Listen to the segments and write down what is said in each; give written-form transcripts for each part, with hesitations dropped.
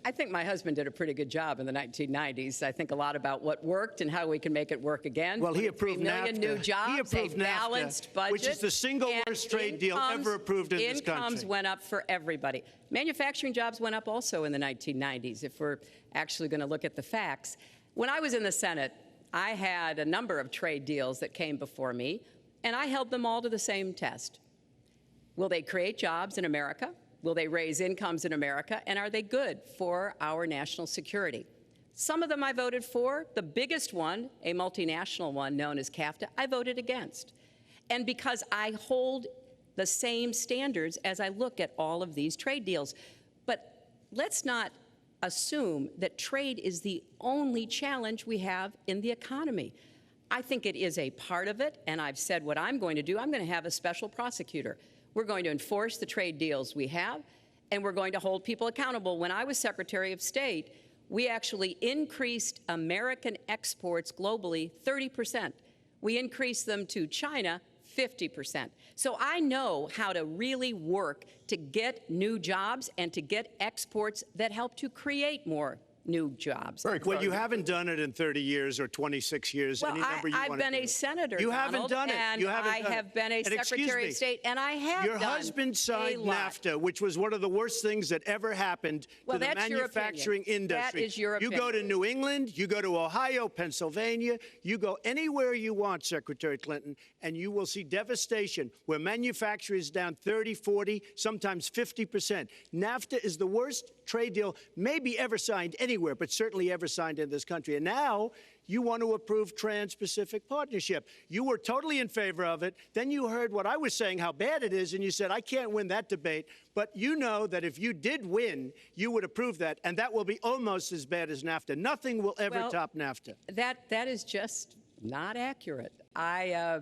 I think my husband did a pretty good job in the 1990s. I think a lot about what worked and how we can make it work again. Well, he approved 3 million NAFTA. new jobs, he approved a balanced NAFTA, budget, which is the single worst trade deal ever approved in this country. Incomes went up for everybody. Manufacturing jobs went up also in the 1990s, if we're actually going to look at the facts. When I was in the Senate, I had a number of trade deals that came before me, and I held them all to the same test. Will they create jobs in America? Will they raise incomes in America? And are they good for our national security? Some of them I voted for. The biggest one, a multinational one known as CAFTA, I voted against. And because I hold the same standards as I look at all of these trade deals. But let's not assume that trade is the only challenge we have in the economy. I think it is a part of it, and I've said what I'm going to do. I'm going to have a special prosecutor. We're going to enforce the trade deals we have, and we're going to hold people accountable. When I was Secretary of State, we actually increased American exports globally 30%. We increased them to China 50%. So I know how to really work to get new jobs and to get exports that help to create more new jobs. Well, you haven't done it in 30 years or 26 years. Well, any number you I've want been to a senator, You Donald, haven't done it. And you haven't I done have it. been a Secretary of State, and I have Your done husband signed a lot. NAFTA, which was one of the worst things that ever happened to the manufacturing industry. That is your opinion. You go to New England, you go to Ohio, Pennsylvania, you go anywhere you want, Secretary Clinton, and you will see devastation where manufacturing is down 30, 40, sometimes 50%. NAFTA is the worst trade deal maybe ever signed anywhere, but certainly ever signed in this country. And now you want to approve Trans-Pacific Partnership. You were totally in favor of it. Then you heard what I was saying, how bad it is, and you said, I can't win that debate. But you know that if you did win, you would approve that, and that will be almost as bad as NAFTA. Nothing will ever top NAFTA. That is just not accurate. I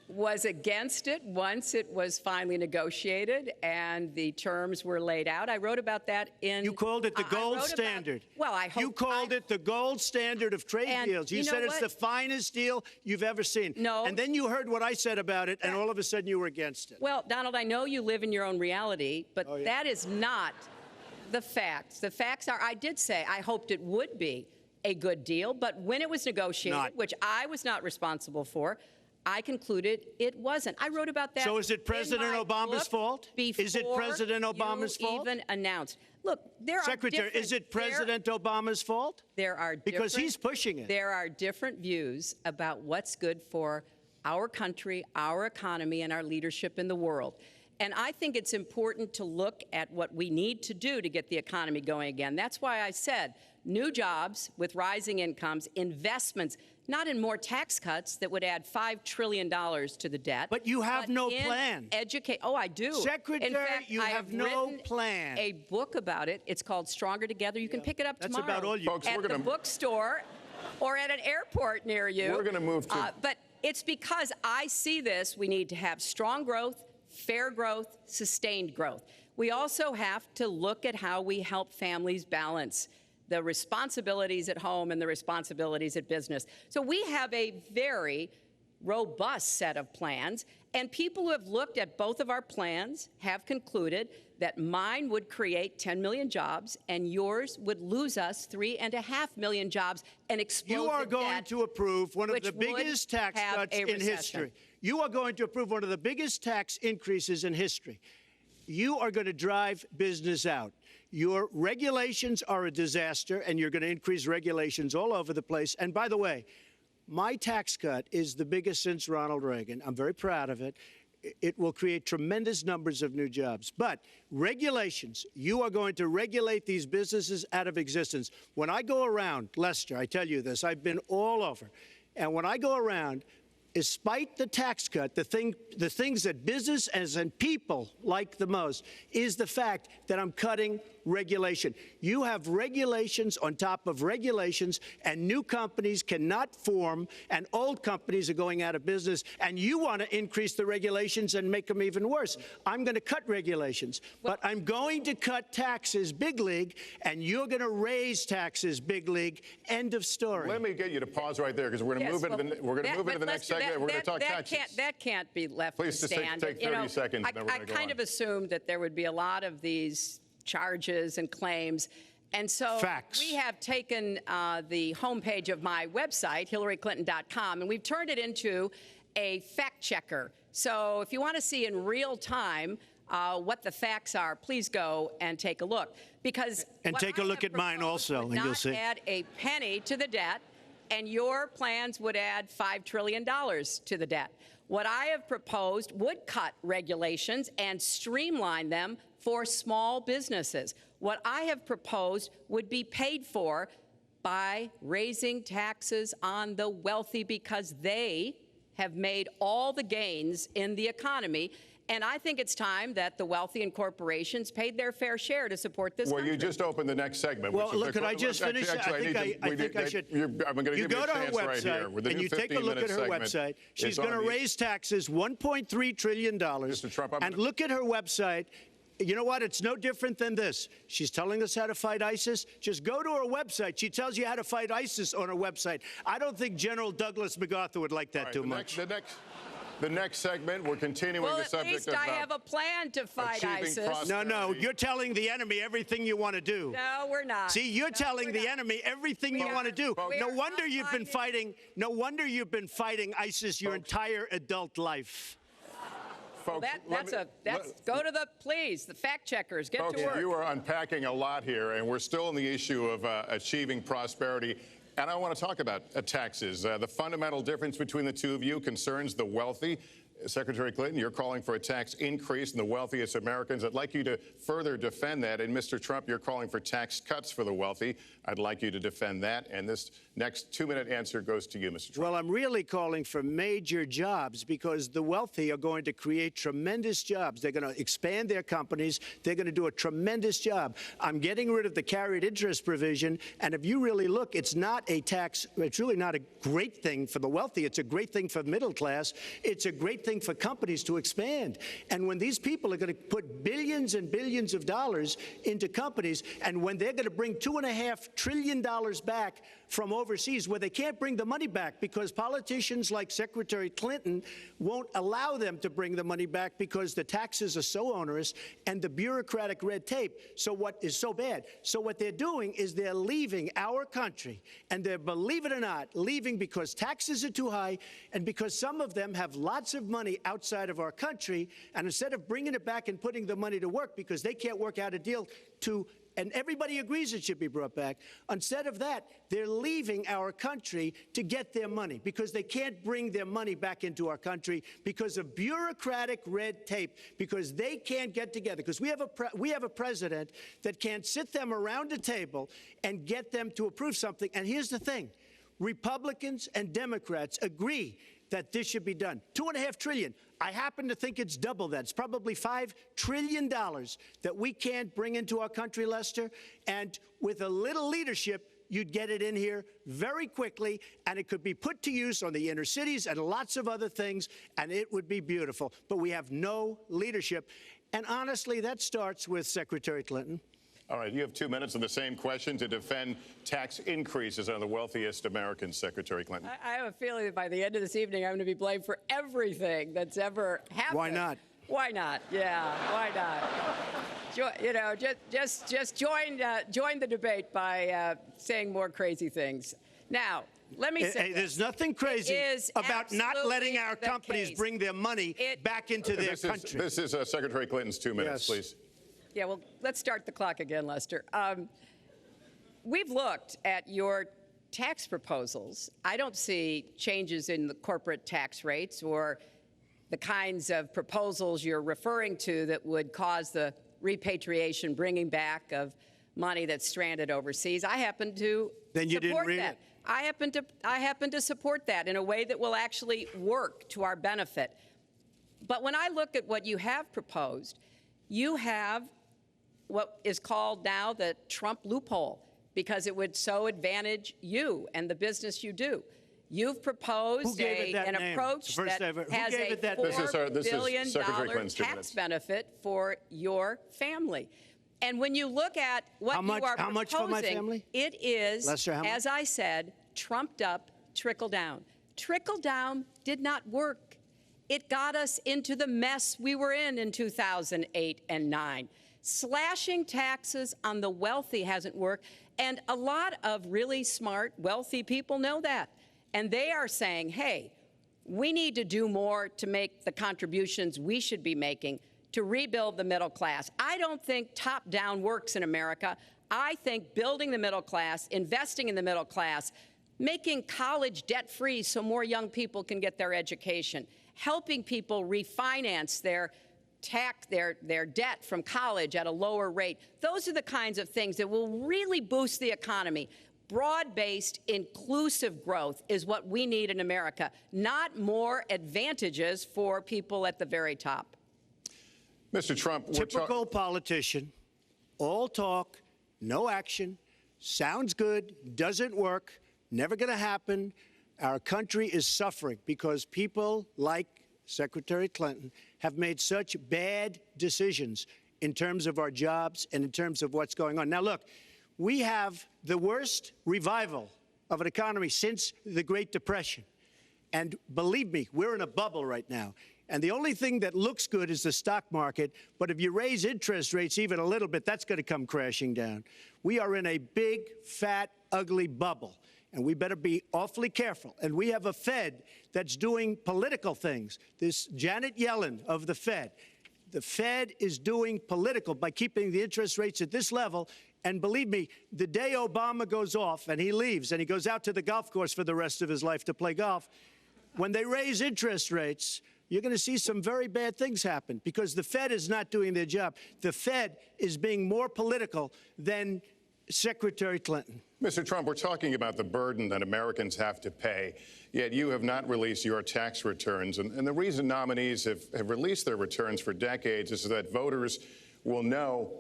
was against it once it was finally negotiated and the terms were laid out. I wrote about that in... You called it the gold standard. Well, I hope... You called it the gold standard of trade deals. You said it's the finest deal you've ever seen. No. And then you heard what I said about it, and all of a sudden you were against it. Well, Donald, I know you live in your own reality, but that is not the facts. The facts are, I did say I hoped it would be a good deal, but when it was negotiated, which I was not responsible for, I concluded it wasn't. I wrote about that. So is it President Obama's fault? Is it President Obama's fault? Even announced. Look, there are Secretary, is it President Obama's fault? There are because he's pushing it. There are different views about what's good for our country, our economy, and our leadership in the world. And I think it's important to look at what we need to do to get the economy going again. That's why I said new jobs with rising incomes, investments, not in more tax cuts that would add $5 trillion to the debt. But you have no plan. Oh, I do. Secretary, in fact, you have no plan. A book about it. It's called Stronger Together. You can pick it up tomorrow. That's about all you folks, at the bookstore or at an airport near you. We're going to move to... but it's because I see this. We need to have strong growth, fair growth, sustained growth. We also have to look at how we help families balance the responsibilities at home and the responsibilities at business. So we have a very robust set of plans, and people who have looked at both of our plans have concluded that mine would create 10 million jobs and yours would lose us 3.5 million jobs and explode You are going to approve one of the biggest tax cuts in history. You are going to approve one of the biggest tax increases in history. You are going to drive business out. Your regulations are a disaster, and you're going to increase regulations all over the place. And by the way, my tax cut is the biggest since Ronald Reagan. I'm very proud of it. It will create tremendous numbers of new jobs. But regulations, you are going to regulate these businesses out of existence. When I go around, Lester, I tell you this, I've been all over. And when I go around, despite the tax cut, the things that business and people like the most is the fact that I'm cutting regulation. You have regulations on top of regulations, and new companies cannot form, and old companies are going out of business, and you want to increase the regulations and make them even worse. I'm going to cut regulations, but I'm going to cut taxes big league, and you're going to raise taxes big league. End of story. Let me get you to pause right there, because we're going to move into the next segment. We're going to talk taxes. That can't be left Please to stand. Please take 30 seconds. I kind of assumed that there would be a lot of these charges and claims, And so Facts. we have taken the homepage of my website, HillaryClinton.com, and we've turned it into a fact checker. So if you want to see in real time what the facts are, please go and take a look. Because and take a look at mine also, and you'll see. Add a penny to the debt, and your plans would add $5 trillion to the debt. What I have proposed would cut regulations and streamline them for small businesses. What I have proposed would be paid for by raising taxes on the wealthy because they have made all the gains in the economy. And I think it's time that the wealthy and corporations paid their fair share to support this country. Well, you just opened the next segment. Well, look, could I just finish? I think I should. I'm going to give you go a to her chance right here. website, and you take a look at her website. She's going to raise taxes $1.3 trillion. Mr. Trump, and look at her website. You know what? It's no different than this. She's telling us how to fight ISIS. Just go to her website. She tells you how to fight ISIS on her website. I don't think General Douglas MacArthur would like that too much. The next segment, we're continuing the subject of... Well, at least I have a plan to fight ISIS. No, you're telling the enemy everything you want to do. No, we're not. See, you're telling the enemy everything you want to do. No wonder you've been fighting. No wonder you've been fighting ISIS your entire adult life. Folks, go to the fact checkers. Get to work. You are unpacking a lot here, and we're still on the issue of achieving prosperity. And I want to talk about taxes. The fundamental difference between the two of you concerns the wealthy. Secretary Clinton, you're calling for a tax increase in the wealthiest Americans. I'd like you to further defend that. And Mr. Trump, you're calling for tax cuts for the wealthy. I'd like you to defend that. And this next 2-minute answer goes to you, Mr. Trump. Well, I'm really calling for major jobs because the wealthy are going to create tremendous jobs. They're going to expand their companies. They're going to do a tremendous job. I'm getting rid of the carried interest provision. And if you really look, it's not a tax. It's really not a great thing for the wealthy. It's a great thing for the middle class. It's a great thing for companies to expand. And when these people are going to put billions and billions of dollars into companies, and when they're going to bring $2.5 trillion back from overseas, where they can't bring the money back because politicians like Secretary Clinton won't allow them to bring the money back because the taxes are so onerous and the bureaucratic red tape. So what is so bad? So what they're doing is they're leaving our country, and they're, believe it or not, leaving because taxes are too high and because some of them have lots of money outside of our country, and instead of bringing it back and putting the money to work because they can't work out a deal to, and everybody agrees it should be brought back. Instead of that, they're leaving our country to get their money because they can't bring their money back into our country because of bureaucratic red tape, because they can't get together, because we have a president that can't sit them around a table and get them to approve something. And here's the thing. Republicans and Democrats agree that this should be done. $2.5 trillion. I happen to think it's double that. It's probably $5 trillion that we can't bring into our country, Lester. And with a little leadership, you'd get it in here very quickly, and it could be put to use on the inner cities and lots of other things, and it would be beautiful. But we have no leadership. And honestly, that starts with Secretary Clinton. All right, you have 2 minutes on the same question to defend tax increases on the wealthiest Americans, Secretary Clinton. I have a feeling that by the end of this evening, I'm going to be blamed for everything that's ever happened. Why not? Why not? Yeah, why not? You know, just join the debate by saying more crazy things. Now, let me say there's nothing crazy about not letting our companies bring their money back into their country. This is Secretary Clinton's 2 minutes, please. Yeah, well, let's start the clock again, Lester. We've looked at your tax proposals. I don't see changes in the corporate tax rates or the kinds of proposals you're referring to that would cause the repatriation, bringing back of money that's stranded overseas. I happen to support that. I happen to support that in a way that will actually work to our benefit. But when I look at what you have proposed, you have what is called now the Trump loophole, because it would so advantage you and the business you do. You've proposed an approach that has a $4 billion tax benefit for your family. And when you look at what you are proposing, how much for my family? It is, Lester, as I said, trumped up trickle down. Trickle down did not work. It got us into the mess we were in 2008 and 2009. Slashing taxes on the wealthy hasn't worked, and a lot of really smart, wealthy people know that. And they are saying, hey, we need to do more to make the contributions we should be making to rebuild the middle class. I don't think top-down works in America. I think building the middle class, investing in the middle class, making college debt-free so more young people can get their education, helping people refinance their debt from college at a lower rate. Those are the kinds of things that will really boost the economy. Broad-based, inclusive growth is what we need in America, not more advantages for people at the very top. Mr. Trump, typical politician, all talk, no action, sounds good, doesn't work, never going to happen. Our country is suffering because people like Secretary Clinton have made such bad decisions in terms of our jobs and in terms of what's going on. Now, look, we have the worst revival of an economy since the Great Depression. And believe me, we're in a bubble right now. And the only thing that looks good is the stock market. But if you raise interest rates even a little bit, that's going to come crashing down. We are in a big, fat, ugly bubble. And we better be awfully careful. And we have a Fed that's doing political things. This Janet Yellen of the Fed is doing political by keeping the interest rates at this level. And believe me, the day Obama goes off and he leaves and he goes out to the golf course for the rest of his life to play golf, when they raise interest rates, you're going to see some very bad things happen because the Fed is not doing their job. The Fed is being more political than Secretary Clinton. Mr. Trump, we're talking about the burden that Americans have to pay, yet you have not released your tax returns. And the reason nominees have released their returns for decades is that voters will know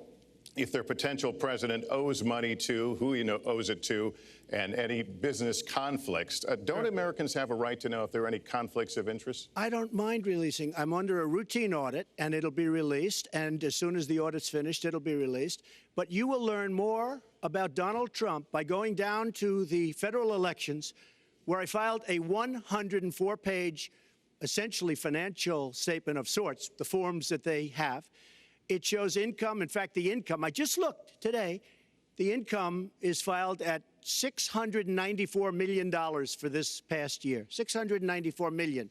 if their potential president owes money to, who he owes it to, and any business conflicts. Don't Americans have a right to know if there are any conflicts of interest? I don't mind releasing. I'm under a routine audit, and it'll be released. And as soon as the audit's finished, it'll be released. But you will learn more about Donald Trump by going down to the federal elections, where I filed a 104-page, essentially financial statement of sorts, the forms that they have. It shows income. In fact, the income, I just looked today, the income is filed at $694 million for this past year. $694 million.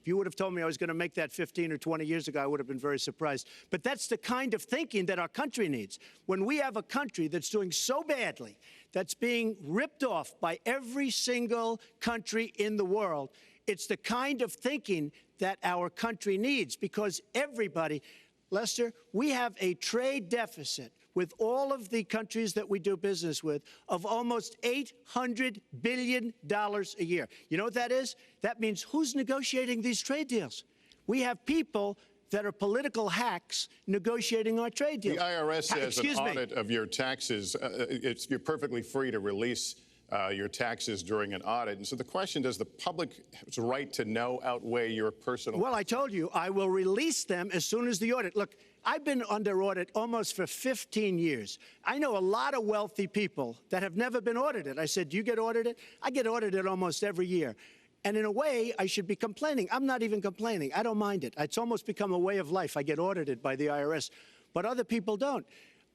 If you would have told me I was going to make that 15 or 20 years ago, I would have been very surprised. But that's the kind of thinking that our country needs. When we have a country that's doing so badly, that's being ripped off by every single country in the world, it's the kind of thinking that our country needs because everybody, Lester, we have a trade deficit with all of the countries that we do business with of almost $800 billion a year. You know what that is? That means who's negotiating these trade deals? We have people that are political hacks negotiating our trade deals. The IRS says an audit of your taxes, you're perfectly free to release your taxes during an audit. And so the question, does the public's right to know outweigh your personal? Well, I told you, I will release them as soon as the audit. Look, I've been under audit almost for 15 years. I know a lot of wealthy people that have never been audited. I said, do you get audited? I get audited almost every year. And in a way, I should be complaining. I'm not even complaining. I don't mind it. It's almost become a way of life. I get audited by the IRS, but other people don't.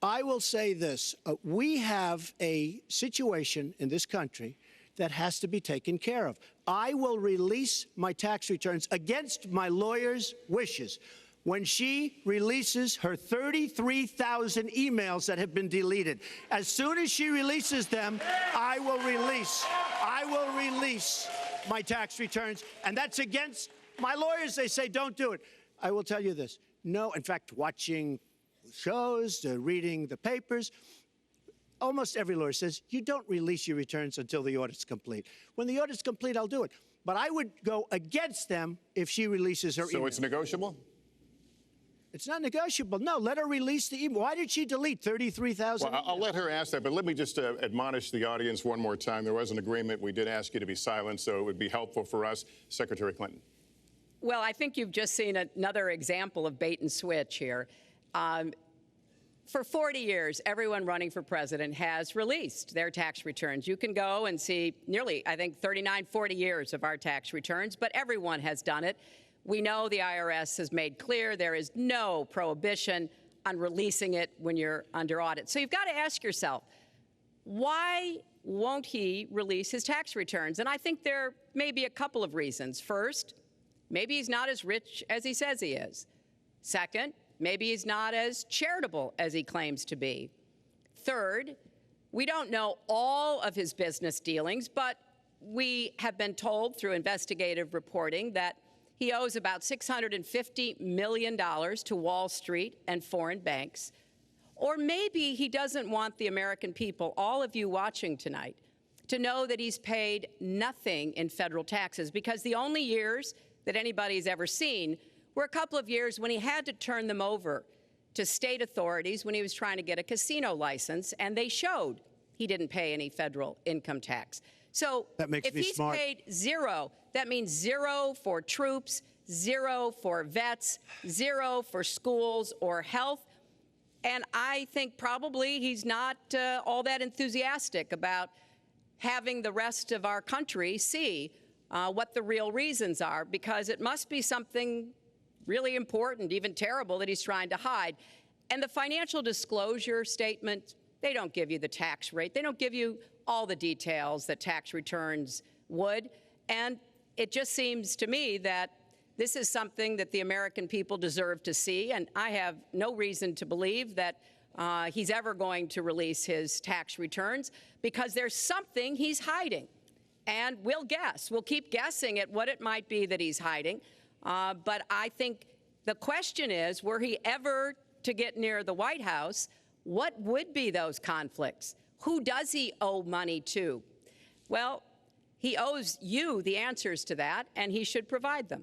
I will say this. We have a situation in this country that has to be taken care of. I will release my tax returns against my lawyer's wishes. When she releases her 33,000 emails that have been deleted, as soon as she releases them, I will release my tax returns. And that's against my lawyers. They say, don't do it. I will tell you this. No, in fact, watching shows, reading the papers, almost every lawyer says, you don't release your returns until the audit's complete. When the audit's complete, I'll do it. But I would go against them if she releases her email. So it's negotiable? It's not negotiable. No, let her release the email. Why did she delete 33,000? Well, I'll let her ask that, but let me just admonish the audience one more time. There was an agreement. We did ask you to be silent, so it would be helpful for us. Secretary Clinton. Well, I think you've just seen another example of bait and switch here. For 40 years, everyone running for president has released their tax returns. You can go and see nearly, I think, 39, 40 years of our tax returns, but everyone has done it. We know the IRS has made clear there is no prohibition on releasing it when you're under audit. So you've got to ask yourself, why won't he release his tax returns? And I think there may be a couple of reasons. First, maybe he's not as rich as he says he is. Second, maybe he's not as charitable as he claims to be. Third, we don't know all of his business dealings, but we have been told through investigative reporting that he owes about $650 million to Wall Street and foreign banks. Or maybe he doesn't want the American people, all of you watching tonight, to know that he's paid nothing in federal taxes, because the only years that anybody's ever seen were a couple of years when he had to turn them over to state authorities when he was trying to get a casino license, and they showed he didn't pay any federal income tax. So if he's paid zero, that means zero for troops, zero for vets, zero for schools or health. And I think probably he's not all that enthusiastic about having the rest of our country see what the real reasons are, because it must be something really important, even terrible, that he's trying to hide. And the financial disclosure statement, they don't give you the tax rate. They don't give you all the details that tax returns would. And it just seems to me that this is something that the American people deserve to see, and I have no reason to believe that he's ever going to release his tax returns, because there's something he's hiding. And we'll guess. We'll keep guessing at what it might be that he's hiding. But I think the question is, were he ever to get near the White House, what would be those conflicts? Who does he owe money to? Well, he owes you the answers to that, and he should provide them.